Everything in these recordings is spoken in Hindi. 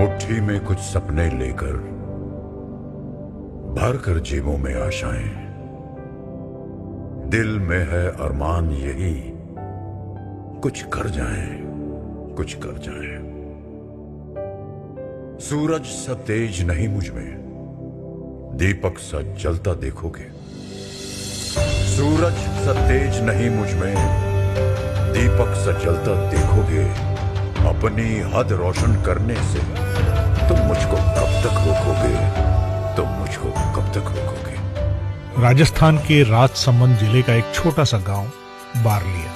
मुट्ठी में कुछ सपने लेकर भर कर जेबों में आशाएं, दिल में है अरमान यही कुछ कर जाएं, कुछ कर जाएं। सूरज सा तेज नहीं मुझ में, दीपक सा जलता देखोगे। सूरज सा तेज नहीं मुझ में, दीपक सा जलता देखोगे। अपनी हद रोशन करने से तुम मुझको कब तक रोकोगे, तुम मुझको कब तक रोकोगे। राजस्थान के राजसमंद जिले का एक छोटा सा गांव बारलिया।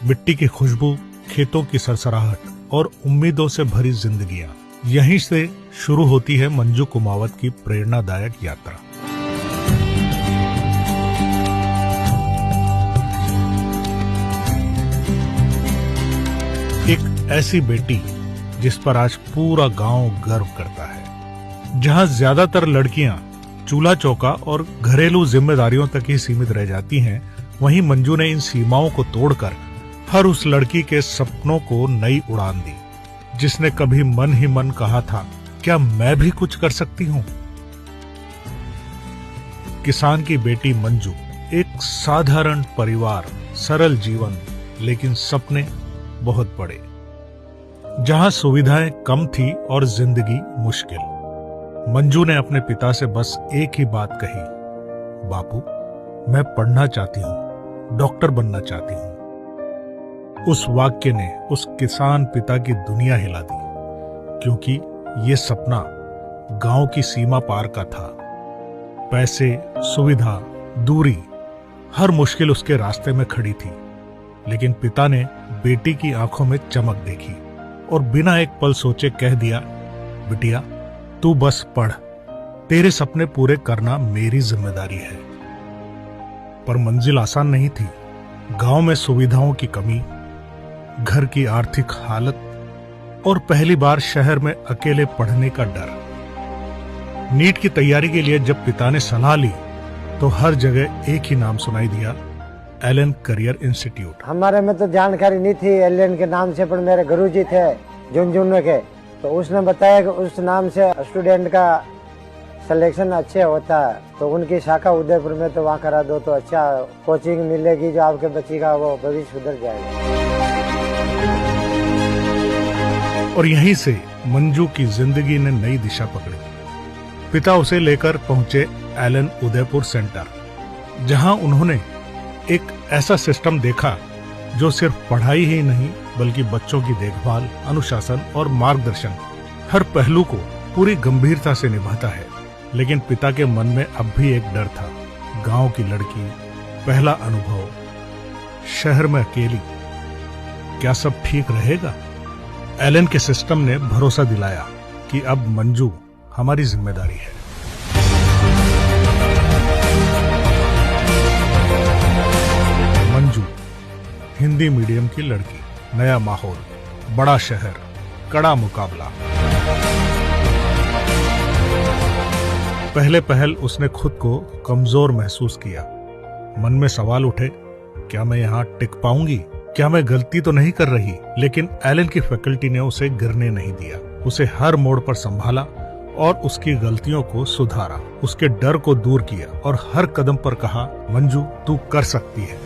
मिट्टी की खुशबू, खेतों की सरसराहट और उम्मीदों से भरी जिंदगियां, यहीं से शुरू होती है मंजू कुमावत की प्रेरणादायक यात्रा। एक ऐसी बेटी जिस पर आज पूरा गांव गर्व करता है। जहां ज्यादातर लड़कियां चूल्हा चौका और घरेलू जिम्मेदारियों तक ही सीमित रह जाती हैं, वहीं मंजू ने इन सीमाओं को तोड़कर हर उस लड़की के सपनों को नई उड़ान दी, जिसने कभी मन ही मन कहा था, क्या मैं भी कुछ कर सकती हूं। किसान की बेटी मंजू, एक साधारण परिवार, सरल जीवन, लेकिन सपने बहुत बड़े। जहां सुविधाएं कम थी और जिंदगी मुश्किल, मंजू ने अपने पिता से बस एक ही बात कही, बापू, मैं पढ़ना चाहती हूं, डॉक्टर बनना चाहती हूं। उस वाक्य ने उस किसान पिता की दुनिया हिला दी, क्योंकि ये सपना गांव की सीमा पार का था। पैसे, सुविधा, दूरी, हर मुश्किल उसके रास्ते में खड़ी थी, लेकिन पिता ने बेटी की आंखों में चमक देखी और बिना एक पल सोचे कह दिया, बिटिया, तू बस पढ़, तेरे सपने पूरे करना मेरी जिम्मेदारी है। पर मंजिल आसान नहीं थी। गांव में सुविधाओं की कमी, घर की आर्थिक हालत और पहली बार शहर में अकेले पढ़ने का डर। नीट की तैयारी के लिए जब पिता ने सलाह ली, तो हर जगह एक ही नाम सुनाई दिया, एलन करियर इंस्टीट्यूट। हमारे में तो जानकारी नहीं थी एलन के नाम से, पर मेरे गुरुजी थे झुंझुनू के, तो उसने बताया कि उस नाम से स्टूडेंट का सिलेक्शन अच्छे होता है, तो उनकी शाखा उदयपुर में, तो वहाँ करा दो तो अच्छा कोचिंग मिलेगी, जो आपके बच्ची का वो भविष्य सुधर जाएगा। और यहीं से मंजू की जिंदगी ने नई दिशा पकड़ी। पिता उसे लेकर पहुंचे एलन उदयपुर सेंटर, जहां उन्होंने एक ऐसा सिस्टम देखा जो सिर्फ पढ़ाई ही नहीं, बल्कि बच्चों की देखभाल, अनुशासन और मार्गदर्शन, हर पहलू को पूरी गंभीरता से निभाता है। लेकिन पिता के मन में अब भी एक डर था, गांव की लड़की, पहला अनुभव, शहर में अकेली, क्या सब ठीक रहेगा? एलन के सिस्टम ने भरोसा दिलाया कि अब मंजू हमारी जिम्मेदारी है। मंजू, हिंदी मीडियम की लड़की, नया माहौल, बड़ा शहर, कड़ा मुकाबला। पहले पहल उसने खुद को कमजोर महसूस किया। मन में सवाल उठे, क्या मैं यहाँ टिक पाऊंगी? क्या मैं गलती तो नहीं कर रही? लेकिन एलन की फैकल्टी ने उसे गिरने नहीं दिया। उसे हर मोड़ पर संभाला और उसकी गलतियों को सुधारा, उसके डर को दूर किया और हर कदम पर कहा, मंजू, तू कर सकती है।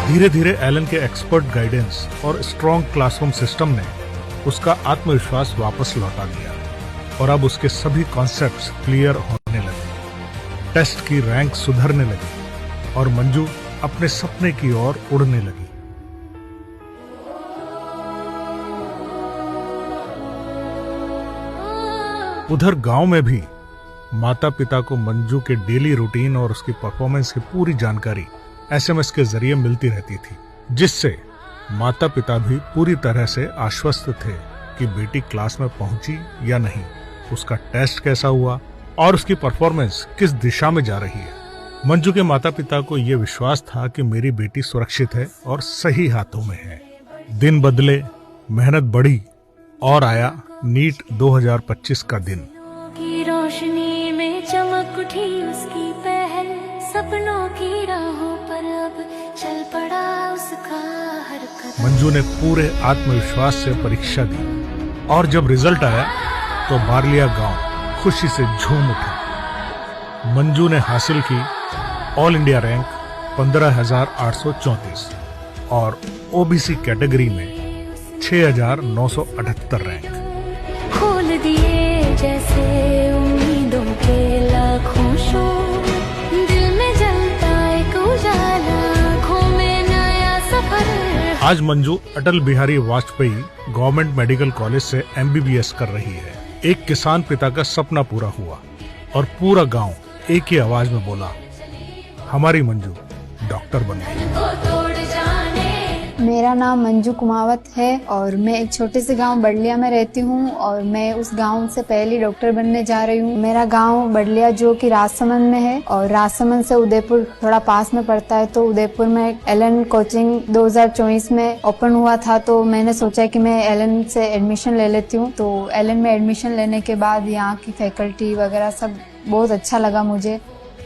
धीरे धीरे एलन के एक्सपर्ट गाइडेंस और स्ट्रॉन्ग क्लासरूम सिस्टम ने उसका आत्मविश्वास वापस लौटा दिया और अब उसके सभी कॉन्सेप्ट्स क्लियर होने लगे, टेस्ट की रैंक सुधरने लगी और मंजू अपने सपने की ओर उड़ने लगी। उधर गांव में भी माता पिता को मंजू के डेली रूटीन और उसकी परफॉर्मेंस की पूरी जानकारी एसएमएस के जरिए मिलती रहती थी, जिससे माता पिता भी पूरी तरह से आश्वस्त थे कि बेटी क्लास में पहुंची या नहीं, उसका टेस्ट कैसा हुआ और उसकी परफॉर्मेंस किस दिशा में जा रही है। मंजू के माता पिता को यह विश्वास था कि मेरी बेटी सुरक्षित है और सही हाथों में है। दिन बदले, मेहनत बढ़ी और आया नीट 2025 का दिन। की रोशनी में चमक उठी उसकी पहल, सपनों सपनों की राहों पर अब चल पड़ा उसका हर कदम। मंजू ने पूरे आत्मविश्वास से परीक्षा दी और जब रिजल्ट आया तो बारलिया गांव खुशी से झूम उठा। मंजू ने हासिल की ऑल इंडिया रैंक 15,834 और ओबीसी कैटेगरी में 6,978 रैंक। खोल दिए जैसे उम्मीदों के लाखों शोर, दिल में जलता एक उजाला, आँखों में नया सफर। आज Manju Atal Bihari Vajpayee government medical college से MBBS कर रही है। एक किसान पिता का सपना पूरा हुआ और पूरा गांव एक ही आवाज में बोला, हमारी मंजू डॉक्टर बन गई। मेरा नाम मंजू कुमावत है और मैं एक छोटे से गांव बड़लिया में रहती हूं और मैं उस गांव से पहली डॉक्टर बनने जा रही हूं। मेरा गांव बड़लिया जो कि राजसमंद में है और राजसमंद से उदयपुर थोड़ा पास में पड़ता है, तो उदयपुर में LN कोचिंग 2024 में ओपन हुआ था, तो मैंने सोचा कि मैं LN से एडमिशन ले लेती हूँ। तो LN में एडमिशन लेने के बाद यहाँ की फैकल्टी वगैरह सब बहुत अच्छा लगा मुझे।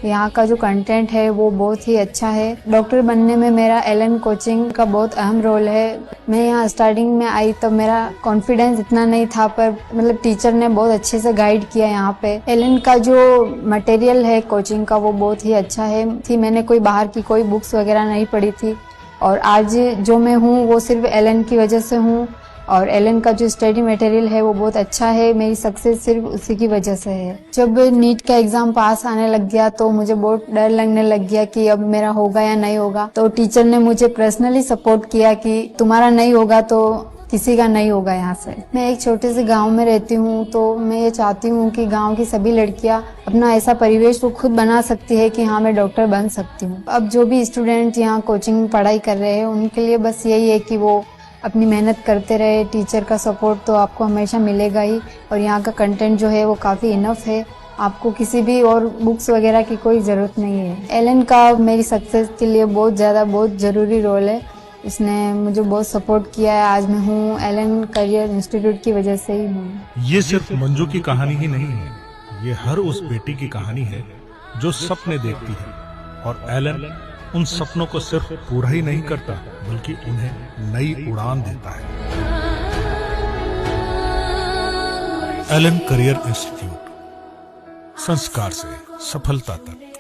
यहाँ का जो कंटेंट है वो बहुत ही अच्छा है। डॉक्टर बनने में मेरा LN कोचिंग का बहुत अहम रोल है। मैं यहाँ स्टार्टिंग में आई तब मेरा कॉन्फिडेंस इतना नहीं था, पर मतलब टीचर ने बहुत अच्छे से गाइड किया यहाँ पे। LN का जो मटेरियल है कोचिंग का वो बहुत ही अच्छा है। मैंने कोई बाहर की कोई बुक्स वगैरह नहीं पढ़ी थी और आज जो मैं हूँ वो सिर्फ LN की वजह से हूँ और LN का जो स्टडी मटेरियल है वो बहुत अच्छा है। मेरी सक्सेस सिर्फ उसी की वजह से है। जब नीट का एग्जाम पास आने लग गया तो मुझे बहुत डर लगने लग गया कि अब मेरा होगा या नहीं होगा, तो टीचर ने मुझे पर्सनली सपोर्ट किया कि तुम्हारा नहीं होगा तो किसी का नहीं होगा। यहाँ से मैं एक छोटे से गांव में रहती हूँ, तो मैं ये चाहती हूँ कि गांव की सभी लड़कियाँ अपना ऐसा परिवेश वो खुद बना सकती है कि हाँ मैं डॉक्टर बन सकती हूँ। अब जो भी स्टूडेंट यहाँ कोचिंग में पढ़ाई कर रहे हैं उनके लिए बस यही है कि वो अपनी मेहनत करते रहे। टीचर का सपोर्ट तो आपको हमेशा मिलेगा ही और यहाँ का कंटेंट जो है वो काफ़ी इनफ है। आपको किसी भी और बुक्स वगैरह की कोई ज़रूरत नहीं है। LN का मेरी सक्सेस के लिए बहुत ज़रूरी रोल है। इसने मुझे बहुत सपोर्ट किया है। आज मैं हूँ LN करियर इंस्टीट्यूट की वजह से ही हूँ। ये सिर्फ मंजू की कहानी ही नहीं है, ये हर उस बेटी की कहानी है जो सपने देखती है और LN उन सपनों को सिर्फ पूरा ही नहीं करता बल्कि उन्हें नई उड़ान देता है। LN करियर इंस्टीट्यूट, संस्कार से सफलता तक।